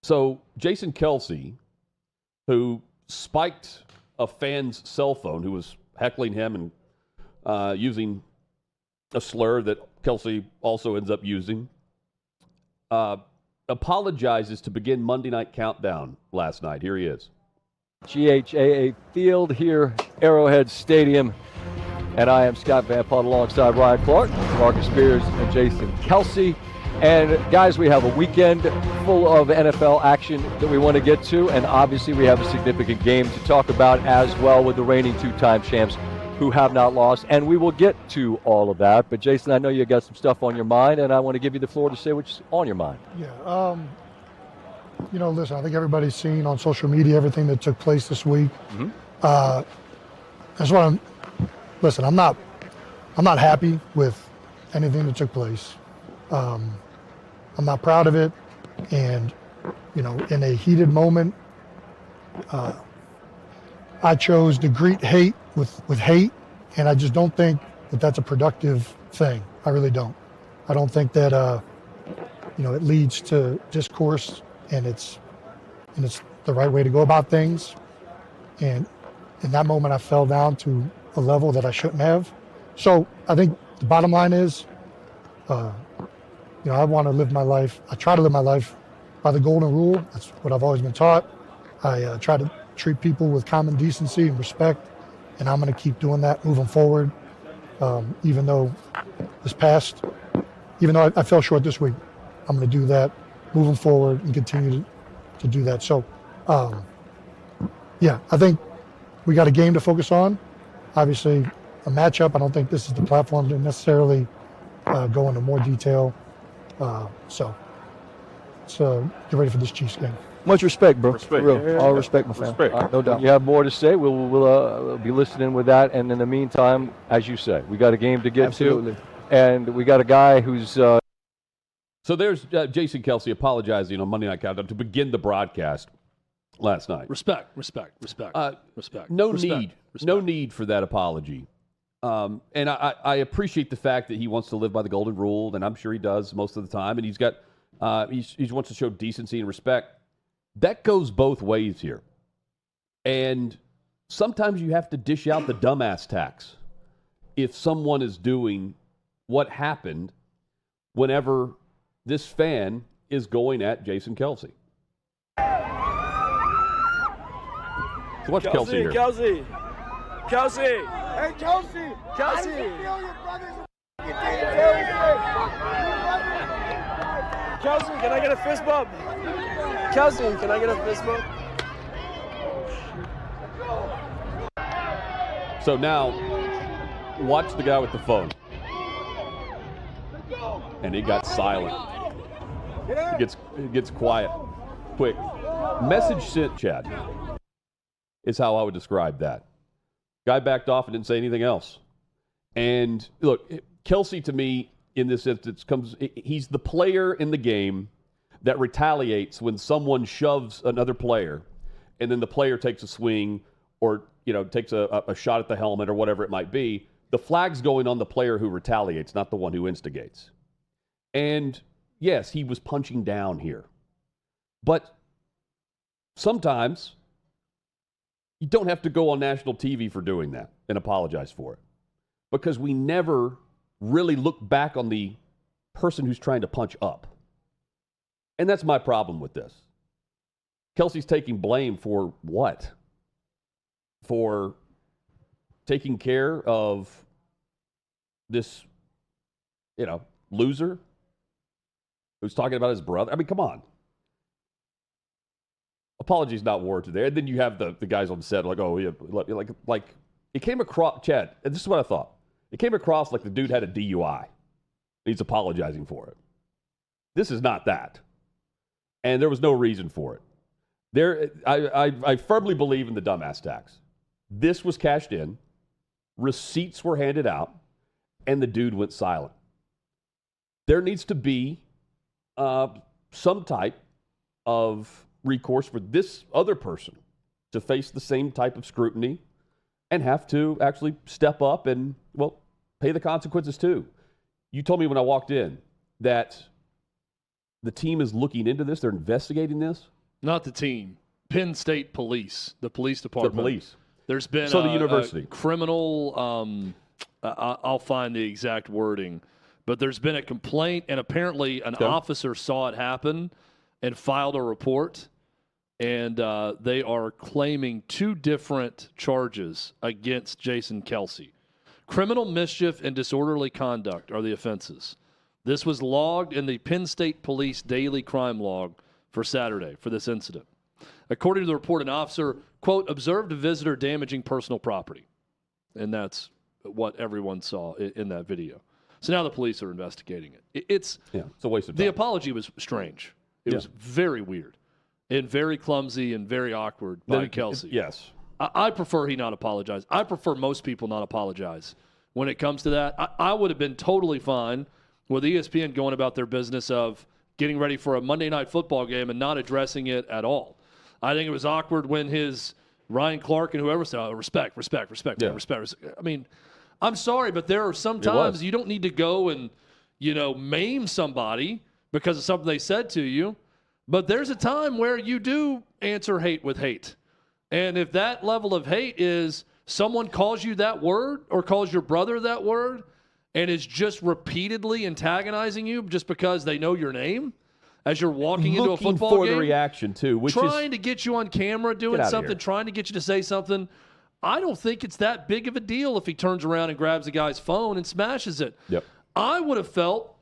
So Jason Kelce, who spiked a fan's cell phone who was heckling him and using a slur that Kelce also ends up using, apologizes to begin Monday Night Countdown last night. Here he is. GHAA Field here, Arrowhead Stadium. And I am Scott Van Pelt alongside Ryan Clark, Marcus Spears, and Jason Kelce. And guys, we have a weekend full of NFL action that we want to get to. And obviously we have a significant game to talk about as well with the reigning two-time champs who have not lost. And we will get to all of that. But Jason, I know you got some stuff on your mind, and I want to give you the floor to say what's on your mind. Yeah. Listen, I think everybody's seen on social media everything that took place this week. Mm-hmm. I just want to listen. I'm not happy with anything that took place. I'm not proud of it, and in a heated moment, I chose to greet hate with hate, and I just don't think that that's a productive thing. I really don't. I don't think that it leads to discourse. And it's the right way to go about things. And in that moment, I fell down to a level that I shouldn't have. So I think the bottom line is, I want to live my life. I try to live my life by the golden rule. That's what I've always been taught. I try to treat people with common decency and respect, and I'm going to keep doing that moving forward. Even though I fell short this week, I'm going to do that moving forward and continue to do that. So, I think we got a game to focus on. Obviously, a matchup. I don't think this is the platform to necessarily go into more detail. So let's get ready for this Chiefs game. Much respect, bro. Respect. Real. Yeah. All respect, my friend. Respect. No doubt. You have more to say. We'll be listening with that. And in the meantime, as you say, we got a game to get Absolutely. to. And we got a guy who's... So there's Jason Kelce apologizing on Monday Night Countdown to begin the broadcast last night. Respect. No need for that apology. And I appreciate the fact that he wants to live by the golden rule, and I'm sure he does most of the time. And he's got he wants to show decency and respect. That goes both ways here. And sometimes you have to dish out the dumbass tax if someone is doing what happened whenever this fan is going at Jason Kelce. So watch Kelce here. Kelce! Hey, Kelce! How does it feel your brother's Kelce, can I get a fist bump? Kelce, can I get a fist bump? So now, watch the guy with the phone. And he got silent. It gets quiet quick. Message sent, Chad, is how I would describe that. Guy backed off and didn't say anything else. And look, Kelce to me in this instance he's the player in the game that retaliates when someone shoves another player and then the player takes a swing or takes a shot at the helmet or whatever it might be. The flag's going on the player who retaliates, not the one who instigates. And yes, he was punching down here. But sometimes you don't have to go on national TV for doing that and apologize for it. Because we never really look back on the person who's trying to punch up. And that's my problem with this. Kelce's taking blame for what? For taking care of this, loser who's talking about his brother. I mean, come on. Apology's not warranted there. And then you have the guys on set like, oh, yeah, like it came across, Chad, and this is what I thought. It came across like the dude had a DUI. He's apologizing for it. This is not that. And there was no reason for it. I firmly believe in the dumbass tax. This was cashed in, receipts were handed out, and the dude went silent. There needs to be some type of recourse for this other person to face the same type of scrutiny and have to actually step up and, pay the consequences too. You told me when I walked in that the team is looking into this? They're investigating this? Not the team. Penn State Police, the police department. The police. There's been the university. A criminal, I'll find the exact wording, but there's been a complaint, and apparently an officer saw it happen and filed a report, and they are claiming 2 different charges against Jason Kelce. Criminal mischief and disorderly conduct are the offenses. This was logged in the Penn State Police daily crime log for Saturday for this incident. According to the report, an officer, quote, observed a visitor damaging personal property. And that's what everyone saw in that video. So now the police are investigating it. It's a waste of time. The apology was strange. It was very weird and very clumsy and very awkward by Kelce. Yes. I prefer he not apologize. I prefer most people not apologize when it comes to that. I would have been totally fine with ESPN going about their business of getting ready for a Monday Night Football game and not addressing it at all. I think it was awkward when his Ryan Clark and whoever said, respect. I mean, I'm sorry, but there are some times you don't need to go and, maim somebody because of something they said to you. But there's a time where you do answer hate with hate. And if that level of hate is someone calls you that word or calls your brother that word and is just repeatedly antagonizing you just because they know your name, as you're walking into a football game. Looking for the reaction, too. Trying to get you on camera doing something, trying to get you to say something. I don't think it's that big of a deal if he turns around and grabs a guy's phone and smashes it. Yep. I would have felt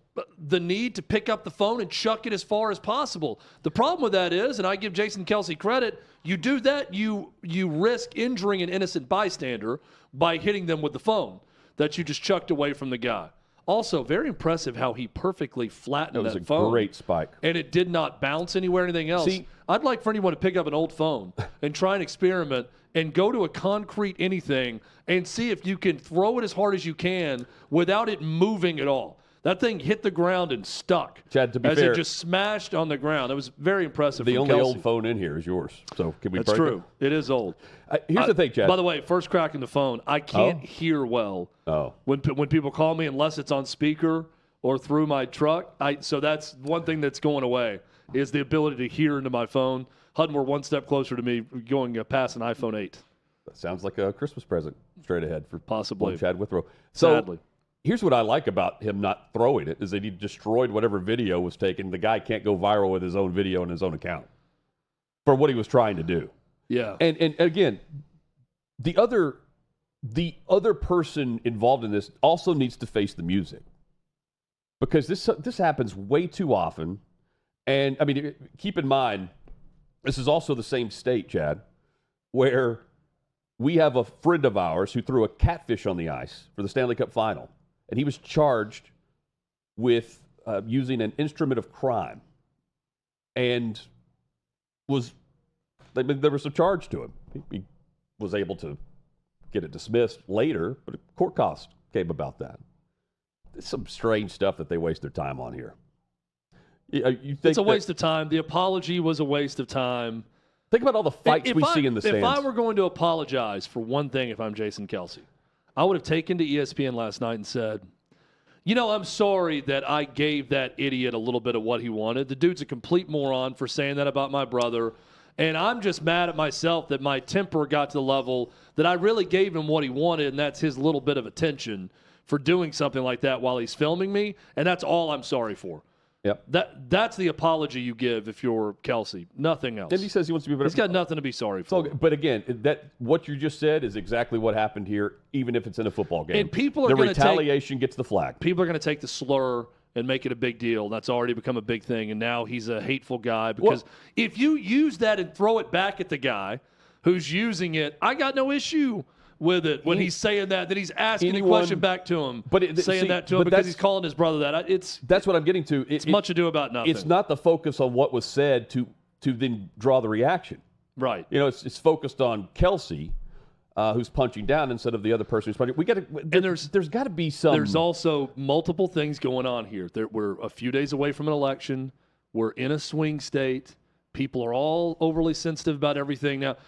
the need to pick up the phone and chuck it as far as possible. The problem with that is, and I give Jason Kelce credit, you do that, you risk injuring an innocent bystander by hitting them with the phone that you just chucked away from the guy. Also, very impressive how he perfectly flattened that phone. That was a great spike. And it did not bounce anywhere or anything else. See, I'd like for anyone to pick up an old phone and try and experiment and go to a concrete anything and see if you can throw it as hard as you can without it moving at all. That thing hit the ground and stuck. Chad, to be fair, fair, it just smashed on the ground. It was very impressive. The only Kelce. old phone in here is yours. So can we? That's true. It is old. Here's the thing, Chad. By the way, first crack in the phone. I can't hear well when people call me unless it's on speaker or through my truck. So that's one thing that's going away is the ability to hear into my phone. Hutton, we're one step closer to me going past an iPhone 8. That sounds like a Christmas present straight ahead for possibly Chad Withrow. So, sadly. Here's what I like about him not throwing it is that he destroyed whatever video was taken. The guy can't go viral with his own video on his own account for what he was trying to do. Yeah. And again, the other person involved in this also needs to face the music because this happens way too often. And I mean, keep in mind, this is also the same state, Chad, where we have a friend of ours who threw a catfish on the ice for the Stanley Cup final. And he was charged with using an instrument of crime, and there was a charge to him. He was able to get it dismissed later, but a court cost came about that. There's some strange stuff that they waste their time on here. You think it's a waste of time. The apology was a waste of time. Think about all the fights we see in the stands. If I were going to apologize for one thing, if I'm Jason Kelce, I would have taken to ESPN last night and said, I'm sorry that I gave that idiot a little bit of what he wanted. The dude's a complete moron for saying that about my brother. And I'm just mad at myself that my temper got to the level that I really gave him what he wanted, and that's his little bit of attention for doing something like that while he's filming me. And that's all I'm sorry for. Yep. That's the apology you give if you're Kelce. Nothing else. And he says he wants to be better. He's got nothing to be sorry for. So, but again, what you just said is exactly what happened here, even if it's in a football game. And people are the going to retaliation gets the flag. People are going to take the slur and make it a big deal. That's already become a big thing, and now he's a hateful guy because if you use that and throw it back at the guy who's using it, I got no issue with it when he's saying that he's asking a question back to him, saying that to him because he's calling his brother that. That's what I'm getting to. It's much ado about nothing. It's not the focus on what was said to then draw the reaction. Right. It's focused on Kelce, who's punching down instead of the other person who's punching. There's got to be some. There's also multiple things going on here. We're a few days away from an election. We're in a swing state. People are all overly sensitive about everything now.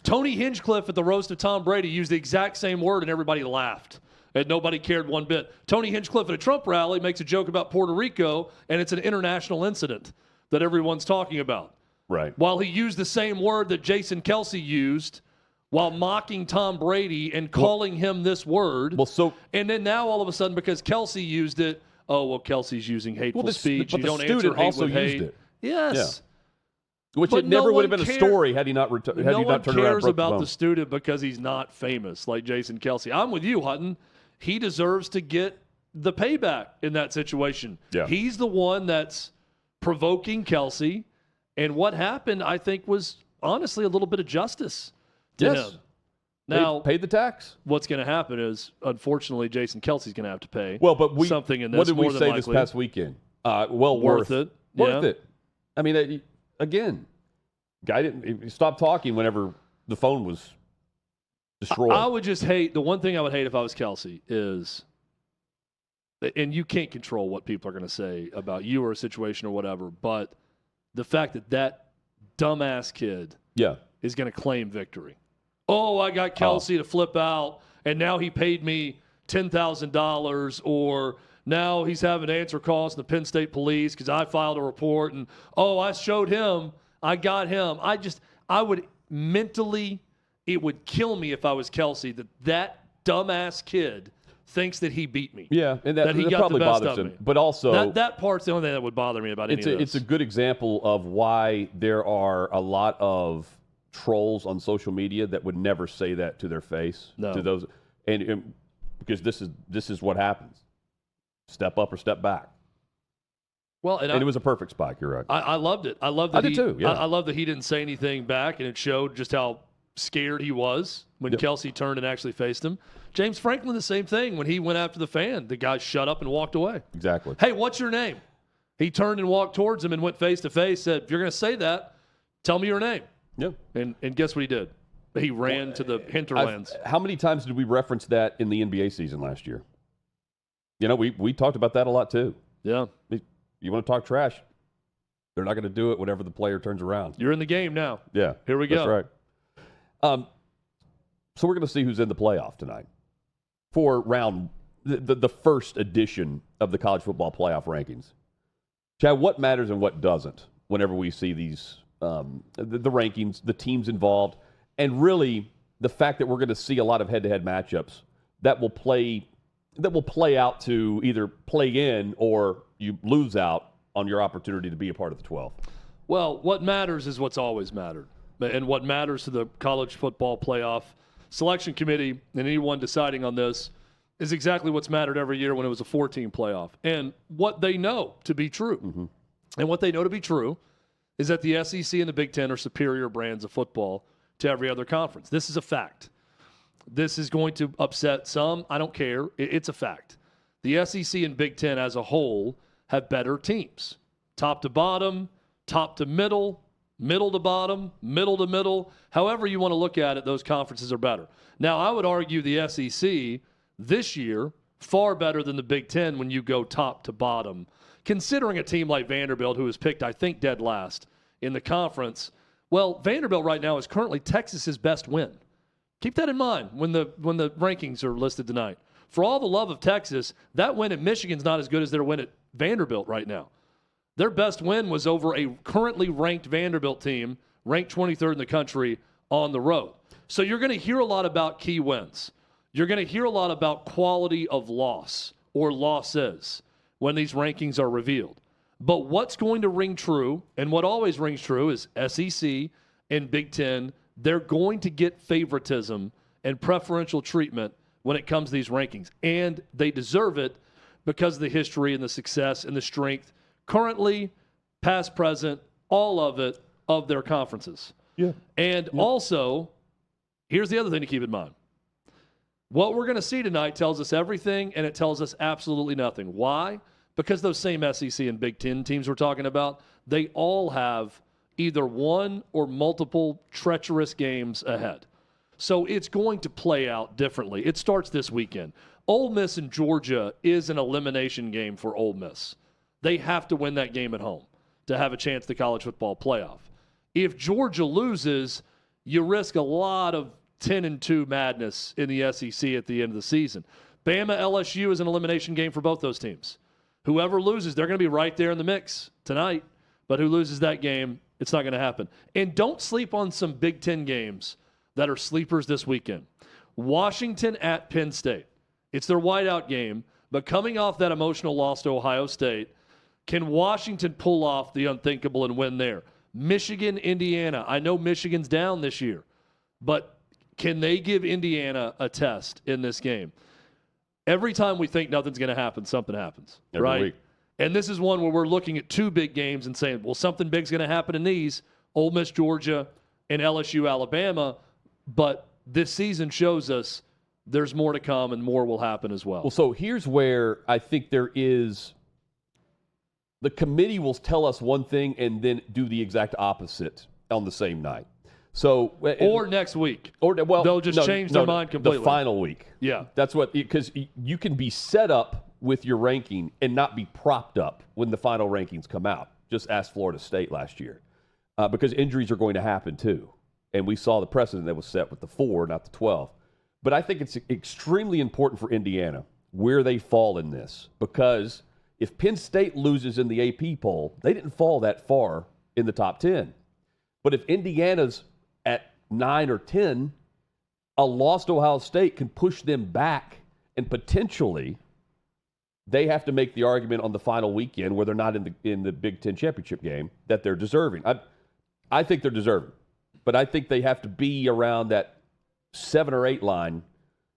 Tony Hinchcliffe at the roast of Tom Brady used the exact same word, and everybody laughed. and nobody cared one bit. Tony Hinchcliffe at a Trump rally makes a joke about Puerto Rico, and it's an international incident that everyone's talking about. Right. While he used the same word that Jason Kelce used while mocking Tom Brady and calling him this word. And then now all of a sudden, because Kelce used it, Kelce's using hateful speech. But you don't the answer student hate also with used hate. it. Yes. Yeah. Which But it never no would have one been a story had he not turned around and broke cares the about phone. the student because he's not famous like Jason Kelce. I'm with you, Hutton. He deserves to get the payback in that situation. Yeah. He's the one that's provoking Kelce. And what happened, I think, was honestly a little bit of justice to him. Now, paid the tax. What's going to happen is, unfortunately, Jason Kelce's going to have to pay something in this. What did we say likely. this past weekend? Worth it. Worth it. I mean, again, guy didn't stop talking whenever the phone was destroyed. I would just hate, the one thing I would hate if I was Kelce is, and you can't control what people are going to say about you or a situation or whatever, but the fact that dumbass kid is going to claim victory. Oh, I got Kelce to flip out, and now he paid me $10,000, or now he's having to answer calls to the Penn State police because I filed a report, and, I showed him, I got him. I would mentally, it would kill me if I was Kelce that dumbass kid thinks that he beat me. Yeah, and that he got probably the best bothers of him. me. But also, that part's the only thing that would bother me about any of this. It's a good example of why there are a lot of trolls on social media that would never say that to their face. No. To those, and because this is what happens. Step up or step back. Well, and it was a perfect spike. You're right. I loved it. I loved that I did too. Yeah. I love that he didn't say anything back, and it showed just how scared he was when Kelce turned and actually faced him. James Franklin, the same thing. When he went after the fan, the guy shut up and walked away. Exactly. Hey, what's your name? He turned and walked towards him and went face to face. Said, "If you're going to say that, tell me your name." Yeah. And guess what he did? He ran to the hinterlands. How many times did we reference that in the NBA season last year? We talked about that a lot too. Yeah. You want to talk trash? They're not going to do it whenever the player turns around. You're in the game now. Yeah. Here we go. That's right. So we're going to see who's in the playoff tonight for the first edition of the college football playoff rankings. Chad, what matters and what doesn't whenever we see these the rankings, the teams involved, and really the fact that we're going to see a lot of head-to-head matchups that will play out to either play in or you lose out on your opportunity to be a part of the 12. Well, what matters is what's always mattered. And what matters to the college football playoff selection committee and anyone deciding on this is exactly what's mattered every year when it was a 4-team playoff. And what they know to be true. Mm-hmm. And what they know to be true is that the SEC and the Big Ten are superior brands of football to every other conference. This is a fact. This is going to upset some. I don't care. It's a fact. The SEC and Big Ten as a whole have better teams. Top to bottom, top to middle, middle to bottom, middle to middle. However you want to look at it, those conferences are better. Now, I would argue the SEC this year far better than the Big Ten when you go top to bottom. Considering a team like Vanderbilt, who was picked, I think, dead last in the conference, well, Vanderbilt right now is currently Texas's best win. Keep that in mind when the rankings are listed tonight. For all the love of Texas, that win at Michigan's not as good as their win at Vanderbilt right now. Their best win was over a currently ranked Vanderbilt team, ranked 23rd in the country, on the road. So you're going to hear a lot about key wins. You're going to hear a lot about quality of loss or losses when these rankings are revealed. But what's going to ring true, and what always rings true, is SEC and Big Ten. They're going to get favoritism and preferential treatment when it comes to these rankings. And they deserve it because of the history and the success and the strength currently, past, present, all of it, of their conferences. Yeah. And also, here's the other thing to keep in mind. What we're going to see tonight tells us everything, and it tells us absolutely nothing. Why? Because those same SEC and Big Ten teams we're talking about, they all have either one or multiple treacherous games ahead. So it's going to play out differently. It starts this weekend. Ole Miss and Georgia is an elimination game for Ole Miss. They have to win that game at home to have a chance at the college football playoff. If Georgia loses, you risk a lot of 10-2 madness in the SEC at the end of the season. Bama LSU is an elimination game for both those teams. Whoever loses, they're going to be right there in the mix tonight. But who loses that game, it's not going to happen. And don't sleep on some Big Ten games that are sleepers this weekend. Washington at Penn State. It's their whiteout game, but coming off that emotional loss to Ohio State, can Washington pull off the unthinkable and win there? Michigan, Indiana. I know Michigan's down this year, but can they give Indiana a test in this game? Every time we think nothing's going to happen, something happens, Every right? week. And this is one where we're looking at two big games and saying, well, something big's going to happen in these, Ole Miss, Georgia, and LSU, Alabama. But this season shows us there's more to come and more will happen as well. Well, so here's where I think there is the committee will tell us one thing and then do the exact opposite on the same night. So or next week. Or well, they'll just change their mind completely. The final week. Yeah. That's what, because you can be set up with your ranking and not be propped up when the final rankings come out. Just ask Florida State last year. Because injuries are going to happen too. And we saw the precedent that was set with the 4, not the 12. But I think it's extremely important for Indiana where they fall in this. Because if Penn State loses in the AP poll, they didn't fall that far in the top 10. But if Indiana's at 9 or 10, a lost Ohio State can push them back, and potentially they have to make the argument on the final weekend where they're not in the Big Ten championship game that they're deserving. I think they're deserving, but I think they have to be around that 7 or 8 line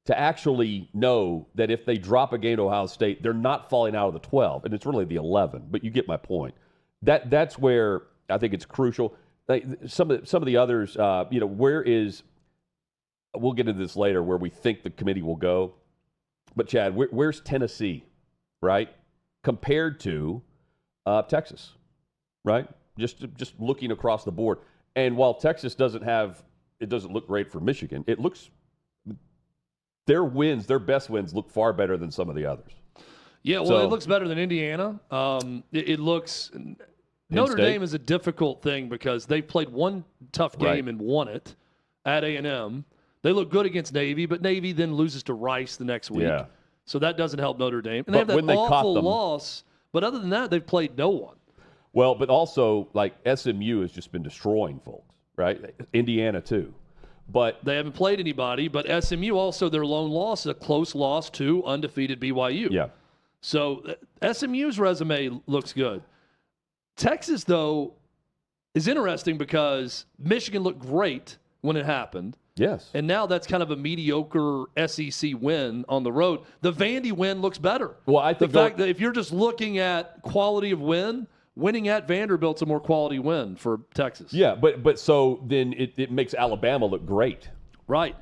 to actually know that if they drop a game to Ohio State, they're not falling out of the 12, and it's really the 11. But you get my point. That's where I think it's crucial. Some of the others, where is? We'll get into this later where we think the committee will go. But Chad, where's Tennessee, right, compared to Texas, right? Just looking across the board. And while Texas doesn't look great for Michigan. Their best wins look far better than some of the others. Yeah, well, it looks better than Indiana. It looks Notre Dame is a difficult thing because they played one tough game and won it at A&M. They look good against Navy, but Navy then loses to Rice the next week. Yeah. So that doesn't help Notre Dame. And they have that awful loss, but other than that, they've played no one. Well, but also, like, SMU has just been destroying folks, right? Indiana, too. But they haven't played anybody, but SMU also, their lone loss, a close loss to undefeated BYU. Yeah. So SMU's resume looks good. Texas, though, is interesting because Michigan looked great when it happened. Yes. And now that's kind of a mediocre SEC win on the road. The Vandy win looks better. Well, I think the fact that if you're just looking at quality of win, winning at Vanderbilt's a more quality win for Texas. Yeah, but so then it makes Alabama look great. Right.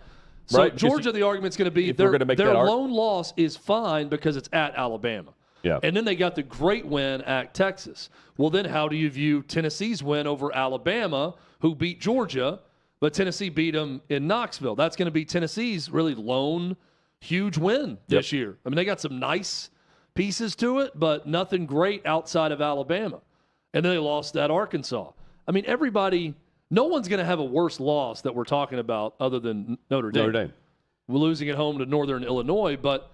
So right? Georgia, the argument's going to be their lone loss is fine because it's at Alabama. Yeah. And then they got the great win at Texas. Well, then how do you view Tennessee's win over Alabama, who beat Georgia, but Tennessee beat them in Knoxville? That's going to be Tennessee's really lone huge win this year. I mean, they got some nice pieces to it, but nothing great outside of Alabama. And then they lost at Arkansas. I mean, no one's going to have a worse loss that we're talking about other than Notre Dame. We're losing at home to Northern Illinois, but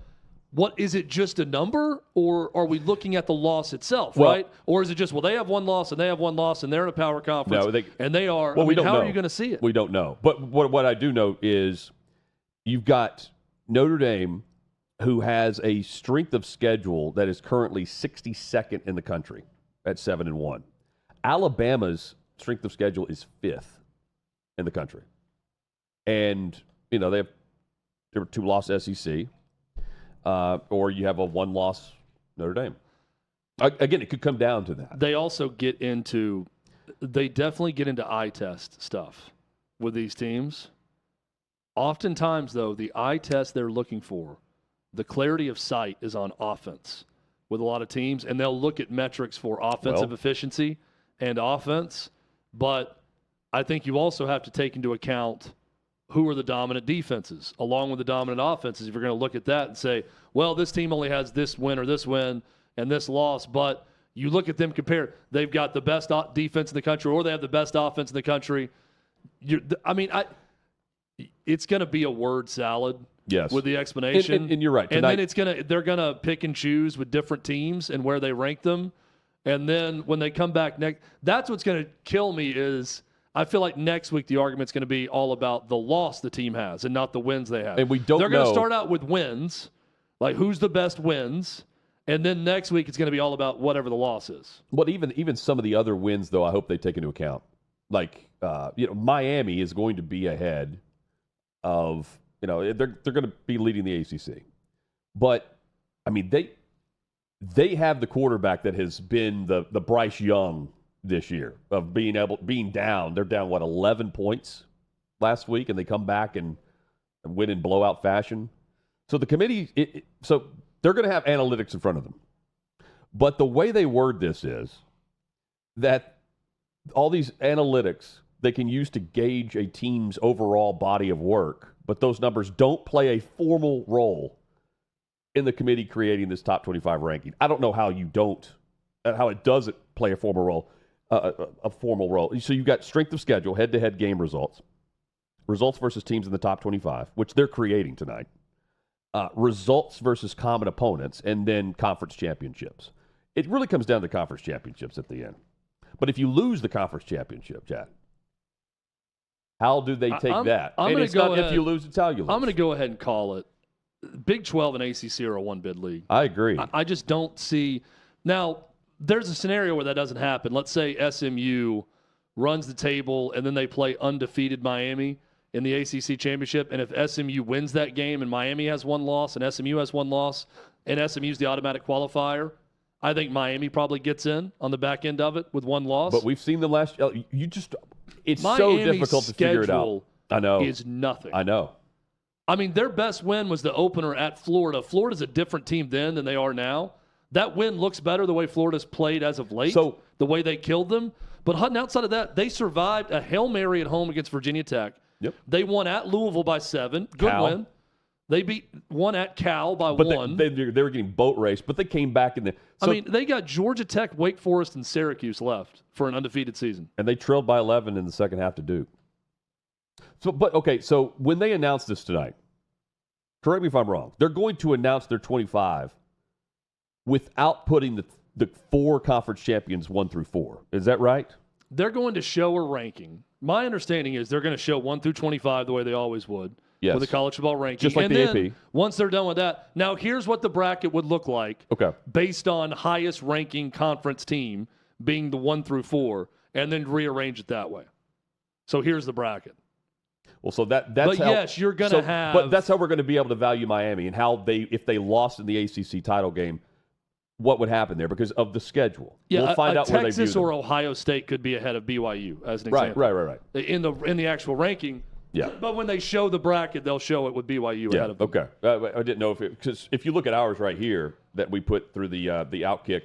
what is it, just a number, or are we looking at the loss itself, right? Or is it just, they have one loss and they have one loss and they're in a power conference and they are, we don't know. How are you going to see it? We don't know. But what I do know is you've got Notre Dame, who has a strength of schedule that is currently 62nd in the country at 7-1. Alabama's strength of schedule is 5th in the country. And, they have 2-loss SEC. Or you have a 1-loss Notre Dame. Again, it could come down to that. They definitely get into eye test stuff with these teams. Oftentimes, though, the eye test they're looking for, the clarity of sight is on offense with a lot of teams, and they'll look at metrics for offensive efficiency and offense. But I think you also have to take into account who are the dominant defenses, along with the dominant offenses. If you're going to look at that and say, well, this team only has this win or this win and this loss, but you look at them compare, they've got the best defense in the country or they have the best offense in the country. It's going to be a word salad Yes. with the explanation. And you're right. And Tonight, then they're gonna pick and choose with different teams and where they rank them. And then when they come back next, that's what's gonna kill me is I feel like next week the argument's gonna be all about the loss the team has and not the wins they have. And we don't They're know. gonna start out with wins, like who's the best wins, and then next week it's gonna be all about whatever the loss is. But even some of the other wins, though, I hope they take into account. Like, Miami is going to be ahead of, they're going to be leading the ACC. But, I mean, they have the quarterback that has been the Bryce Young this year of being down. They're down, 11 points last week, and they come back and win in blowout fashion. So the committee, so they're going to have analytics in front of them. But the way they word this is that all these analytics they can use to gauge a team's overall body of work, but those numbers don't play a formal role in the committee creating this top 25 ranking. I don't know how it doesn't play a formal role. So you've got strength of schedule, head-to-head game results versus teams in the top 25, which they're creating tonight, results versus common opponents, and then conference championships. It really comes down to conference championships at the end. But if you lose the conference championship, Chad, how do they take that? I'm and it's not if you lose, it's how you lose. I'm going to go ahead and call it. Big 12 and ACC are a one-bid league. I agree. I just don't see. Now, there's a scenario where that doesn't happen. Let's say SMU runs the table and then they play undefeated Miami in the ACC championship. And if SMU wins that game and Miami has one loss and SMU has one loss and SMU's the automatic qualifier, I think Miami probably gets in on the back end of it with one loss. But we've seen them last. It's so Miami's difficult to figure it out. I know. Is nothing. I know. I mean, their best win was the opener at Florida. Florida's a different team then than they are now. That win looks better the way Florida's played as of late, the way they killed them. But Hutton, outside of that, they survived a Hail Mary at home against Virginia Tech. Yep. They won at Louisville by 7. Good win. They beat one at Cal by 1. They were getting boat raced, but they came back in the. I mean, they got Georgia Tech, Wake Forest, and Syracuse left for an undefeated season. And they trailed by 11 in the second half to Duke. So when they announced this tonight, correct me if I'm wrong, they're going to announce their 25 without putting the 4 conference champions 1 through 4. Is that right? They're going to show a ranking. My understanding is they're going to show 1 through 25 the way they always would. Yes. With the college football ranking. Just like and the then, AP. Once they're done with that, now here's what the bracket would look like based on highest ranking conference team being the 1 through 4, and then rearrange it that way. So here's the bracket. Well, so that's but how. Yes, you're going to have. But that's how we're going to be able to value Miami and how if they lost in the ACC title game, what would happen there because of the schedule. Yeah, we'll find out where they view Texas them. or Ohio State could be ahead of BYU as an example. Right. In the actual ranking. Yeah. But when they show the bracket, they'll show it with BYU ahead of them. Okay. I didn't know because if you look at ours right here that we put through the OutKick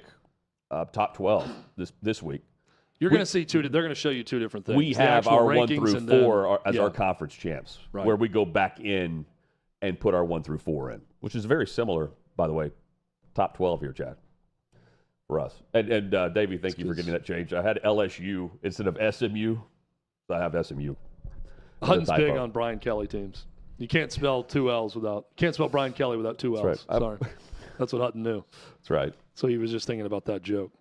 top 12 this week, you're going to see they're going to show you two different things. We have our 1 through 4 as our conference champs, where we go back in and put our 1 through 4 in, which is very similar, by the way, top 12 here, Chad, for us. And Davey, thank you for getting that change. I had LSU instead of SMU, so I have SMU. Hutton's big on Brian Kelly teams. You can't spell 2 L's can't spell Brian Kelly without 2 L's. That's right. Sorry. That's what Hutton knew. That's right. So he was just thinking about that joke.